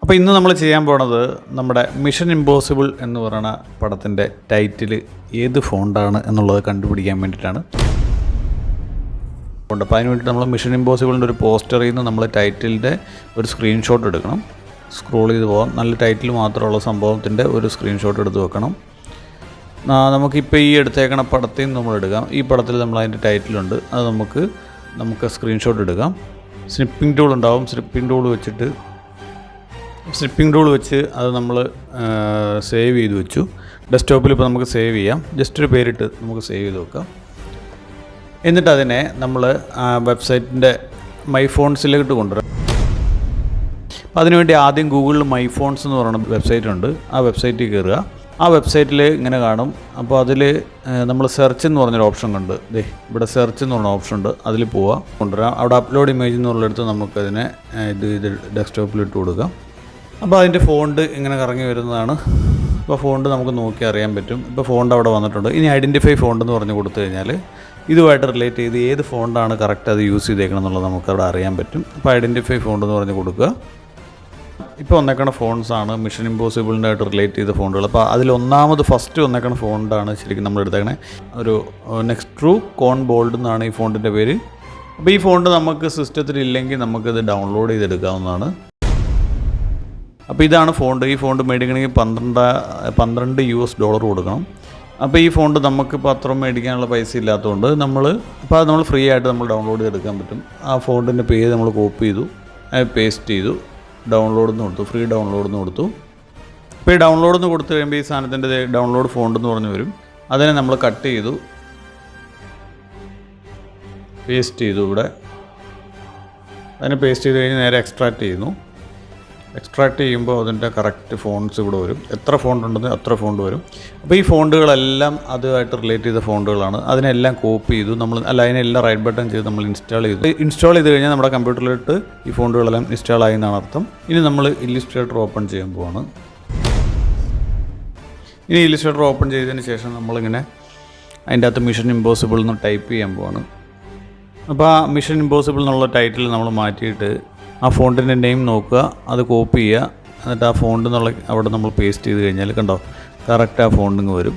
അപ്പോൾ ഇന്ന് നമ്മൾ ചെയ്യാൻ പോണത് നമ്മുടെ മിഷൻ ഇമ്പോസിബിൾ എന്ന് പറയുന്ന പടത്തിൻ്റെ ടൈറ്റിൽ ഏത് ഫോണ്ടാണ് എന്നുള്ളത് കണ്ടുപിടിക്കാൻ വേണ്ടിയിട്ടാണ്. അപ്പോൾ അതിന് വേണ്ടിയിട്ട് നമ്മൾ മിഷൻ ഇമ്പോസിബിളിൻ്റെ ഒരു പോസ്റ്ററിൽ നിന്ന് നമ്മൾ ടൈറ്റിലിൻ്റെ ഒരു സ്ക്രീൻഷോട്ട് എടുക്കണം. സ്ക്രോൾ ചെയ്ത് പോകാം. നല്ല ടൈറ്റിൽ മാത്രമുള്ള സംഭവത്തിൻ്റെ ഒരു സ്ക്രീൻഷോട്ട് എടുത്ത് വെക്കണം. നമുക്കിപ്പോൾ ഈ എടുത്തേക്കണ പടത്തിൽ നിന്ന് നമ്മൾ എടുക്കാം. ഈ പടത്തിൽ നമ്മൾ അതിൻ്റെ ടൈറ്റിലുണ്ട്, അത് നമുക്ക് സ്ക്രീൻഷോട്ട് എടുക്കാം. സ്നിപ്പിംഗ് ടൂൾ ഉണ്ടാവും. സ്നിപ്പിംഗ് ടൂൾ വെച്ച് അത് നമ്മൾ സേവ് ചെയ്ത് വെച്ചു. ഡെസ്ക്ടോപ്പിൽ ഇപ്പോൾ നമുക്ക് സേവ് ചെയ്യാം. ജസ്റ്റ് ഒരു പേരിട്ട് നമുക്ക് സേവ് ചെയ്ത് വെക്കാം. എന്നിട്ട് അതിനെ നമ്മൾ വെബ്സൈറ്റിൻ്റെ മൈ ഫോൺസിലേക്ക് കൊണ്ടുവരാം. അപ്പോൾ അതിനുവേണ്ടി ആദ്യം ഗൂഗിളിൽ മൈ ഫോൺസ് എന്ന് പറയുന്ന വെബ്സൈറ്റ് ഉണ്ട്. ആ വെബ്സൈറ്റിൽ കയറുക. ആ വെബ്സൈറ്റിൽ ഇങ്ങനെ കാണും. അപ്പോൾ അതിൽ നമ്മൾ സെർച്ച് എന്ന് പറഞ്ഞൊരു ഓപ്ഷൻ ഉണ്ട്. ഇവിടെ സെർച്ച് എന്ന് പറഞ്ഞ ഓപ്ഷൻ ഉണ്ട്. അതിൽ പോവുക, കൊണ്ടുവരാം. അവിടെ അപ്ലോഡ് ഇമേജ് എന്നുള്ളിടത്ത് നമുക്കതിനെ ഇത് ഡെസ്ക്ടോപ്പിൽ ഇട്ട് കൊടുക്കാം. അപ്പോൾ അതിൻ്റെ ഫോണ്ട് ഇങ്ങനെ കറങ്ങി വരുന്നതാണ്. അപ്പോൾ ഫോണ്ട് നമുക്ക് നോക്കി അറിയാൻ പറ്റും. ഇപ്പോൾ ഫോണ്ട് അവിടെ വന്നിട്ടുണ്ട്. ഇനി ഐഡൻറ്റിഫൈ ഫോണ്ട് എന്ന് പറഞ്ഞ് കൊടുത്തു കഴിഞ്ഞാൽ ഇതുമായിട്ട് റിലേറ്റ് ചെയ്ത് ഏത് ഫോണ്ടാണ് കറക്റ്റ് അത് യൂസ് ചെയ്തേക്കണം എന്നുള്ളത് നമുക്കവിടെ അറിയാൻ പറ്റും. അപ്പോൾ ഐഡൻറ്റിഫൈ ഫോണ്ട് എന്ന് പറഞ്ഞ് കൊടുക്കുക. ഇപ്പോൾ വന്നേക്കണ ഫോൺസാണ് മിഷൻ ഇമ്പോസിബിളിൻ്റെ ആയിട്ട് റിലേറ്റ് ചെയ്ത ഫോണ്ടുകൾ. അപ്പോൾ അതിലൊന്നാമത് ഫസ്റ്റ് വന്നേക്കണ ഫോണ്ടാണ് ശരിക്കും നമ്മൾ എടുത്തേക്കണേ. ഒരു നെക്സ്ട്രൂ കോൺ ബോൾഡ് എന്നാണ് ഈ ഫോണ്ടിൻ്റെ പേര്. അപ്പോൾ ഈ ഫോണ്ട് നമുക്ക് സിസ്റ്റത്തിൽ ഇല്ലെങ്കിൽ നമുക്കിത് ഡൗൺലോഡ് ചെയ്തെടുക്കാവുന്നതാണ്. അപ്പോൾ ഇതാണ് ഫോണ്ട്. ഈ ഫോണ്ട് മേടിക്കണമെങ്കിൽ $12 കൊടുക്കണം. അപ്പോൾ ഈ ഫോണ്ട് നമുക്കിപ്പോൾ അത്ര മേടിക്കാനുള്ള പൈസ ഇല്ലാത്തതുകൊണ്ട് അപ്പോൾ അത് നമ്മൾ ഫ്രീ ആയിട്ട് നമ്മൾ ഡൗൺലോഡ് ചെയ്തെടുക്കാൻ പറ്റും. ആ ഫോണ്ടിൻ്റെ പേര് നമ്മൾ കോപ്പി ചെയ്തു, പേസ്റ്റ് ചെയ്തു, ഡൗൺലോഡ് എന്ന് കൊടുത്തു, ഫ്രീ ഡൗൺലോഡ് എന്ന് കൊടുത്തു. അപ്പോൾ ഈ ഡൗൺലോഡ് എന്ന് കൊടുത്തു കഴിയുമ്പോൾ ഈ സാധനത്തിൻ്റെ ഡൗൺലോഡ് ഫോണ്ട് എന്ന് പറഞ്ഞ് വരും. അതിനെ നമ്മൾ കട്ട് ചെയ്തു, പേസ്റ്റ് ചെയ്തു. ഇവിടെ അതിനെ പേസ്റ്റ് ചെയ്ത് കഴിഞ്ഞ് നേരെ എക്സ്ട്രാക്റ്റ് ചെയ്യുന്നു. എക്സ്ട്രാക്ട് ചെയ്യുമ്പോൾ അതിൻ്റെ കറക്റ്റ് ഫോണ്ട്സ് ഇവിടെ വരും. എത്ര ഫോണ്ട് ഉണ്ടെന്ന് അത്ര ഫോണ്ട് വരും. അപ്പോൾ ഈ ഫോണ്ടുകളെല്ലാം അതുമായിട്ട് റിലേറ്റ് ചെയ്ത ഫോണ്ടുകളാണ്. അതിനെല്ലാം കോപ്പി ചെയ്തു അതിനെല്ലാം റൈറ്റ് ബട്ടൺ ചെയ്ത് നമ്മൾ ഇൻസ്റ്റാൾ ചെയ്ത് കഴിഞ്ഞാൽ നമ്മുടെ കമ്പ്യൂട്ടറിലിട്ട് ഈ ഫോണ്ടുകളെല്ലാം ഇൻസ്റ്റാൾ ആയി എന്നാണ് അർത്ഥം. ഇനി നമ്മൾ ഇല്ലുസ്ട്രേറ്റർ ഓപ്പൺ ചെയ്യാൻ പോവാണ്. ഇനി ഇല്ലുസ്ട്രേറ്റർ ഓപ്പൺ ചെയ്തതിന് ശേഷം നമ്മളിങ്ങനെ അതിൻ്റെ അകത്ത് മിഷൻ ഇമ്പോസിബിൾ എന്ന് ടൈപ്പ് ചെയ്യാൻ പോവാണ്. അപ്പോൾ ആ മിഷൻ ഇമ്പോസിബിൾ എന്നുള്ള ടൈറ്റിൽ നമ്മൾ മാറ്റിയിട്ട് ആ ഫോണ്ടിൻ്റെ നെയിം നോക്കുക, അത് കോപ്പി ചെയ്യുക. എന്നിട്ട് ആ ഫോണ്ട് അവിടെ നമ്മൾ പേസ്റ്റ് ചെയ്ത് കഴിഞ്ഞാൽ കണ്ടോ കറക്റ്റ് ആ ഫോണ്ടിങ് വരും.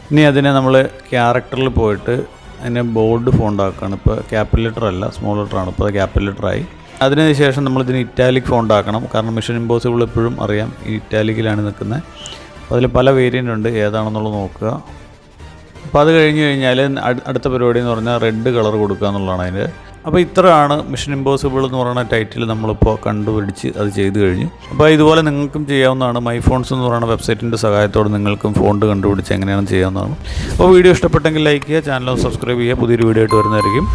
ഇനി അതിനെ നമ്മൾ ക്യാരക്ടറിൽ പോയിട്ട് അതിനെ ബോൾഡ് ഫോണ്ടാക്കുകയാണ്. ഇപ്പോൾ ക്യാപിറ്റൽ ലെറ്റർ അല്ല, സ്മോൾ ലെറ്ററാണ്. ഇപ്പോൾ അത് ക്യാപിറ്റൽ ലെറ്ററായി. അതിന് ശേഷം നമ്മളിതിന് ഇറ്റാലിക് ഫോണ്ടാക്കണം. കാരണം മിഷൻ ഇമ്പോസിബിൾ എപ്പോഴും അറിയാം ഈ ഇറ്റാലിക്കിലാണ് നിൽക്കുന്നത്. അപ്പോൾ അതിൽ പല വേരിയൻ്റ് ഉണ്ട്, ഏതാണെന്നുള്ളത് നോക്കുക. അപ്പോൾ അത് കഴിഞ്ഞ് കഴിഞ്ഞാൽ അടുത്ത പരിപാടി എന്ന് പറഞ്ഞാൽ റെഡ് കളർ കൊടുക്കുക എന്നുള്ളതാണ് അതിൻ്റെ. അപ്പോൾ ഇത്രയാണ് മിഷൻ ഇമ്പോസിബിൾ എന്ന് പറയുന്ന ടൈറ്റിൽ നമ്മളിപ്പോൾ കണ്ടുപിടിച്ച് അത് ചെയ്തു കഴിഞ്ഞു. അപ്പോൾ ഇതുപോലെ നിങ്ങൾക്കും ചെയ്യാവുന്നതാണ്. മൈ ഫോൺസ് എന്ന് പറയുന്ന വെബ്സൈറ്റിൻ്റെ സഹായത്തോടെ നിങ്ങൾക്കും ഫോണ്ട് കണ്ടുപിടിച്ച് എങ്ങനെയാണ് ചെയ്യാവുന്നതാണ്. അപ്പോൾ വീഡിയോ ഇഷ്ടപ്പെട്ടെങ്കിൽ ലൈക്ക് ചെയ്യുക, ചാനൽ സബ്സ്ക്രൈബ് ചെയ്യുക. പുതിയൊരു വീഡിയോ ആയിട്ട് വരുന്നതായിരിക്കും.